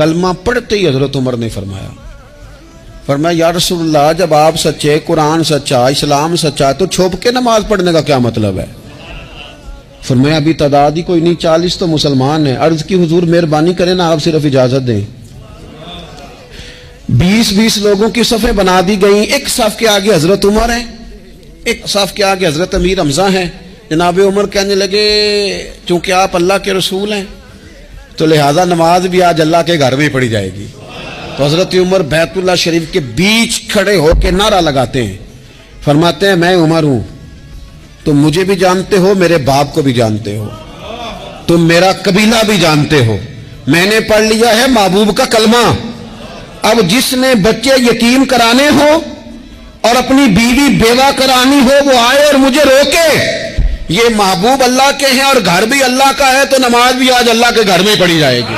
कलमा पढ़ते ही हजरत उमर ने फरमाया या रसूलल्लाह, जब आप सच्चे, कुरान सच्चा, इस्लाम सच्चा, तो छुप के नमाज पढ़ने का क्या मतलब है? फरमाया अभी तादाद ही कोई नहीं, 40 तो मुसलमान है। अर्ज की हुजूर मेहरबानी करें ना, आप सिर्फ इजाजत दें। 20-20 लोगों की सफ़ें बना दी गई। एक सफ के आगे हजरत उमर है, एक सफ के आगे हजरत अमीर हमजा है। जनाब उमर कहने लगे चूंकि आप अल्लाह के रसूल हैं तो लिहाजा नमाज भी आज अल्लाह के घर में पढ़ी जाएगी। तो हजरत उमर बैतुल्लाह शरीफ के बीच खड़े होकर नारा लगाते हैं, फरमाते हैं मैं उमर हूं, तुम मुझे भी जानते हो, मेरे बाप को भी जानते हो, तुम मेरा कबीला भी जानते हो, मैंने पढ़ लिया है महबूब का कलमा। अब जिसने बच्चे यतीम कराने हो और अपनी बीवी बेवा करानी हो वो आए और मुझे रोके। ये महबूब अल्लाह के हैं और घर भी अल्लाह का है, तो नमाज भी आज अल्लाह के घर में पढ़ी जाएगी।